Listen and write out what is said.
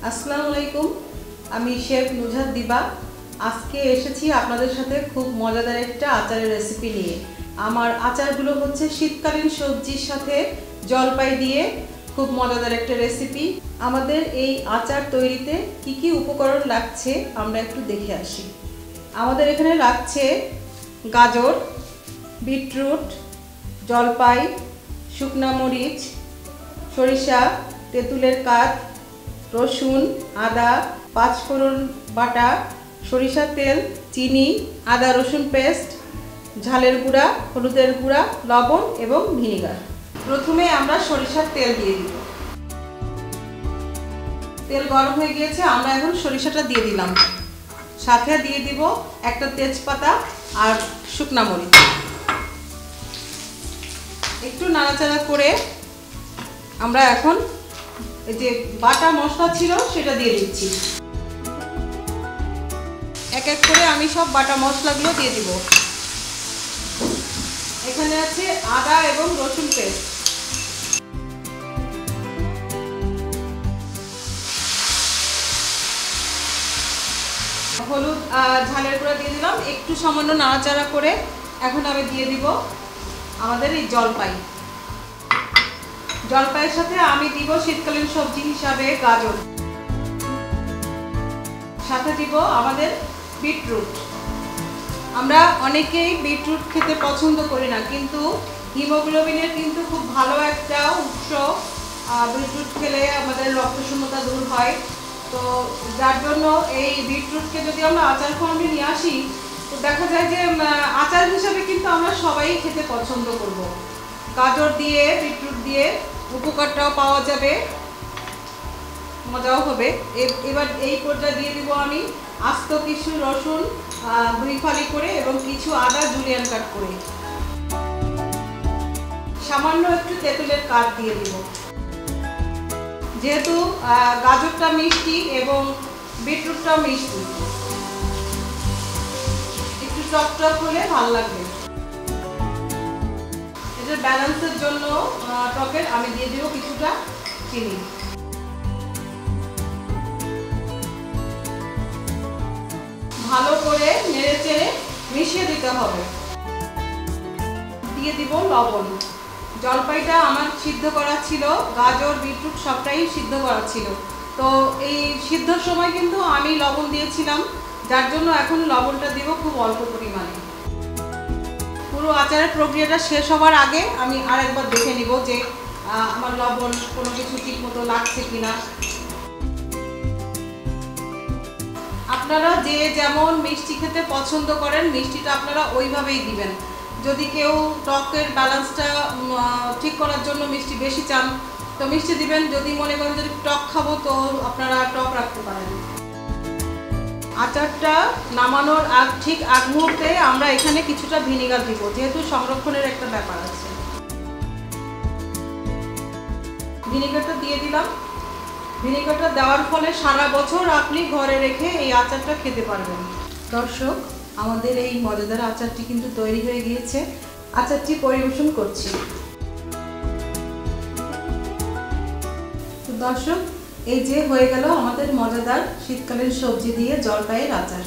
আসসালামু আলাইকুম, আমি শেফ নুজহাত দিবা। আজকে এসেছি আপনাদের সাথে খুব মজাদার একটা আচারের রেসিপি নিয়ে। আমার আচারগুলো হচ্ছে শীতকালীন সবজির সাথে জলপাই দিয়ে খুব মজাদার একটা রেসিপি। আমাদের এই আচার তৈরিতে কি কি উপকরণ লাগছে আমরা একটু দেখে আসি। আমাদের এখানে লাগছে গাজর, বিটরুট, জলপাই, শুকনা মরিচ, সরিষা, তেঁতুলের কাঠ, রসুন, আদা, পাঁচফোড়ন বাটা, সরিষার তেল, চিনি, আদা রসুন পেস্ট, ঝালের গুঁড়া, হলুদের গুঁড়া, লবণ এবং ভিনেগার। প্রথমে আমরা সরিষার তেল দিয়ে দিব। তেল গরম হয়ে গিয়েছে, আমরা এখন সরিষাটা দিয়ে দিলাম। সাথে দিয়ে দিব একটা তেজপাতা আর শুকনা মরিচ। একটু নাড়াচাড়া করে আমরা এখন এই যে বাটা মশলা ছিল সেটা দিয়ে দিচ্ছি। এক এক করে আমি সব বাটা মশলাগুলো দিয়ে দিব। এখানে আছে আদা এবং রসুন পেস্ট, হলুদ আর ঝালের গুঁড়া দিয়ে দিলাম। একটু সামান্য নাড়াচাড়া করে এখন আমি দিয়ে দিব আমাদের এই জলপাই। জলপাইয়ের সাথে আমি দিব শীতকালীন সবজি হিসাবে গাজর, সাথে দিব আমাদের বিটরুট। আমরা অনেকেই বিটরুট খেতে পছন্দ করি না, কিন্তু হিমোগ্লোবিনের কিন্তু খুব ভালো একটা উৎস। বিটরুট খেলে আমাদের রক্তশূন্যতা দূর হয়। তো যার জন্য এই বিটরুটকে যদি আমরা আচার ফর্মে নিয়ে আসি, তো দেখা যায় যে আচার হিসাবে কিন্তু আমরা সবাই খেতে পছন্দ করব। গাজর দিয়ে, বিটরুট দিয়ে উপকারটাও পাওয়া যাবে, মজাও হবে। এবার এই পর্যায়ে দিয়ে দিব আমি আস্ত কিছু রসুন দুই ফালি করে এবং কিছু আদা জুলিয়ান কাট করে, সামান্য একটু তেঁতুলের কাঠ দিয়ে দিব। যেহেতু গাজরটা মিষ্টি এবং বিটরুটটাও মিষ্টি, একটু টক টক হলে ভালো লাগবে। এটার ব্যালেন্সের জন্য টকের আমি দিয়ে দিব কিছুটা চিনি। ভালো করে নেড়ে চেড়ে মিশিয়ে দিতে হবে। দিয়ে দিব লবণ। জলপাইটা আমার সিদ্ধ করা ছিল, গাজর বিটরুট সবটাই সিদ্ধ করা ছিল। তো এই সিদ্ধর সময় কিন্তু আমি লবণ দিয়েছিলাম, যার জন্য এখন লবণটা দিব খুব অল্প পরিমাণে। পুরো আচারের প্রক্রিয়াটা শেষ হওয়ার আগে আমি আরেকবার দেখে নিব যে আমার লবণ কোনো কিছু ঠিক মতো লাগছে কিনা। আপনারা যে যেমন মিষ্টি খেতে পছন্দ করেন, মিষ্টিটা আপনারা ওইভাবেই দিবেন। যদি কেউ টকের ব্যালেন্সটা ঠিক করার জন্য মিষ্টি বেশি চান তো মিষ্টি দিবেন। যদি মনে করেন যদি টক খাবো তো আপনারা টক রাখতে পারেন। আচারটা নামানোর ঠিক আগ মুহূর্তে আমরা এখানে কিছুটা ভিনেগার দিব, যেহেতু সংরক্ষণের একটা ব্যাপার আছে। ভিনেগারটা দিয়ে দিলাম। ভিনেগারটা দেওয়ার ফলে সারা বছর আপনি ঘরে রেখে এই আচারটা খেতে পারবেন। দর্শক, আমাদের এই মজাদার আচারটি কিন্তু তৈরি হয়ে গিয়েছে। আচারটি পরিবেশন করছি। তো দর্শক, এই যে হয়ে গেল আমাদের মজাদার শীতকালীন সবজি দিয়ে জলপাইয়ের আচার।